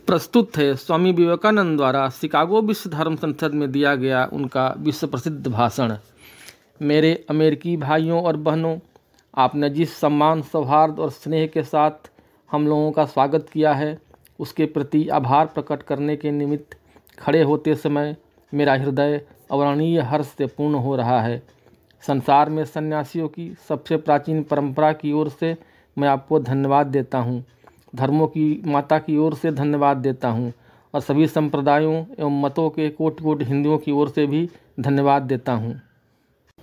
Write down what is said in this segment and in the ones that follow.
प्रस्तुत है स्वामी विवेकानंद द्वारा शिकागो विश्व धर्म संसद में दिया गया उनका विश्व प्रसिद्ध भाषण। मेरे अमेरिकी भाइयों और बहनों, आपने जिस सम्मान, सौहार्द और स्नेह के साथ हम लोगों का स्वागत किया है, उसके प्रति आभार प्रकट करने के निमित्त खड़े होते समय मेरा हृदय अवर्णनीय हर्ष से पूर्ण हो रहा है। संसार में सन्यासियों की सबसे प्राचीन परंपरा की ओर से मैं आपको धन्यवाद देता हूँ, धर्मों की माता की ओर से धन्यवाद देता हूँ और सभी संप्रदायों एवं मतों के कोटि कोटि हिंदुओं की ओर से भी धन्यवाद देता हूँ।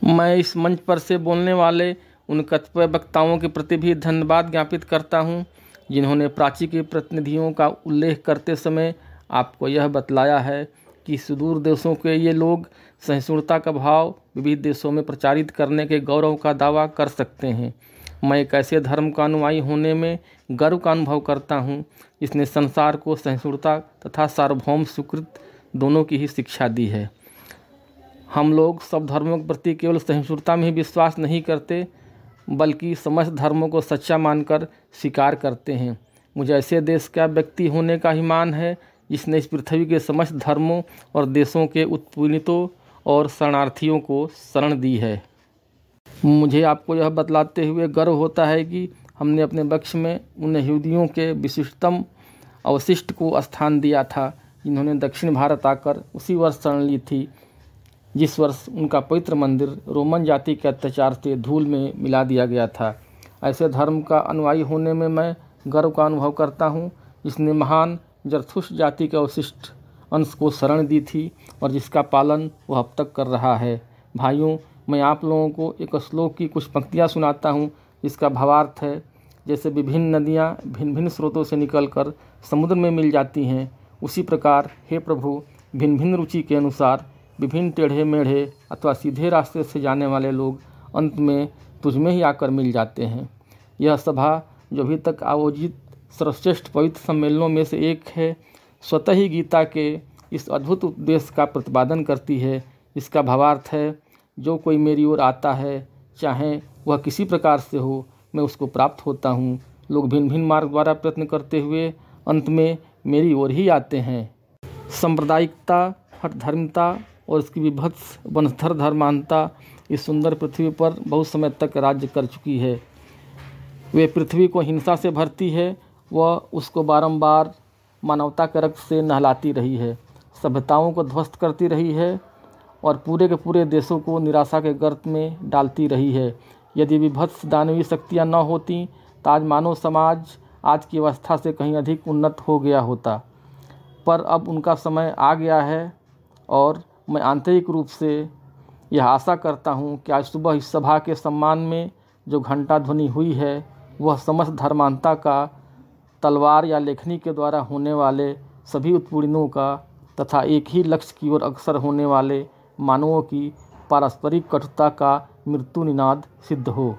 मैं इस मंच पर से बोलने वाले उन कतिपय वक्ताओं के प्रति भी धन्यवाद ज्ञापित करता हूँ, जिन्होंने प्राची के प्रतिनिधियों का उल्लेख करते समय आपको यह बतलाया है कि सुदूर देशों के ये लोग सहिष्णुता का भाव विविध देशों में प्रचारित करने के गौरव का दावा कर सकते हैं। मैं एक ऐसे धर्म का अनुयायी होने में गर्व का अनुभव करता हूँ जिसने संसार को सहिष्णुता तथा सार्वभौम स्वीकृत दोनों की ही शिक्षा दी है। हम लोग सब धर्मों के प्रति केवल सहिष्णुता में ही विश्वास नहीं करते, बल्कि समस्त धर्मों को सच्चा मानकर स्वीकार करते हैं। मुझे ऐसे देश का व्यक्ति होने का ही मान है जिसने इस पृथ्वी के समस्त धर्मों और देशों के उत्पीड़ितों और शरणार्थियों को शरण दी है। मुझे आपको यह बतलाते हुए गर्व होता है कि हमने अपने वक्ष में उन यहूदियों के विशिष्टतम अवशिष्ट को स्थान दिया था जिन्होंने दक्षिण भारत आकर उसी वर्ष शरण ली थी जिस वर्ष उनका पवित्र मंदिर रोमन जाति के अत्याचार से धूल में मिला दिया गया था। ऐसे धर्म का अनुयायी होने में मैं गर्व का अनुभव करता हूँ जिसने महान जरथुश जाति के अवशिष्ट अंश को शरण दी थी और जिसका पालन वह अब तक कर रहा है। भाइयों, मैं आप लोगों को एक श्लोक की कुछ पंक्तियाँ सुनाता हूँ जिसका भावार्थ है, जैसे विभिन्न नदियाँ भिन्न भिन्न स्रोतों से निकलकर समुद्र में मिल जाती हैं, उसी प्रकार हे प्रभु, भिन्न भिन्न रुचि के अनुसार विभिन्न टेढ़े मेढ़े अथवा सीधे रास्ते से जाने वाले लोग अंत में तुझमें ही आकर मिल जाते हैं। यह सभा जो अभी तक आयोजित सर्वश्रेष्ठ पवित्र सम्मेलनों में से एक है, स्वतः ही गीता के इस अद्भुत उपदेश का प्रतिपादन करती है। इसका भावार्थ है, जो कोई मेरी ओर आता है, चाहे वह किसी प्रकार से हो, मैं उसको प्राप्त होता हूँ। लोग भिन्न भिन्न मार्ग द्वारा प्रयत्न करते हुए अंत में मेरी ओर ही आते हैं। सांप्रदायिकता, हठधर्मिता और इसकी विभत्स वंशधर धर्मांता इस सुंदर पृथ्वी पर बहुत समय तक राज्य कर चुकी है। वे पृथ्वी को हिंसा से भरती है, वह उसको बारंबार मानवता के रक्त से नहलाती रही है, सभ्यताओं को ध्वस्त करती रही है और पूरे के पूरे देशों को निराशा के गर्त में डालती रही है। यदि विभत्स दानवीय शक्तियाँ न होती तो आज मानव समाज आज की अवस्था से कहीं अधिक उन्नत हो गया होता, पर अब उनका समय आ गया है और मैं आंतरिक रूप से यह आशा करता हूँ कि आज सुबह इस सभा के सम्मान में जो घंटा ध्वनि हुई है वह समस्त धर्मांता का तलवार या लेखनी के द्वारा होने वाले सभी उत्पीड़नों का तथा एक ही लक्ष्य की ओर अग्रसर होने वाले मानवों की पारस्परिक कटुता का मृत्यु निनाद सिद्ध हो।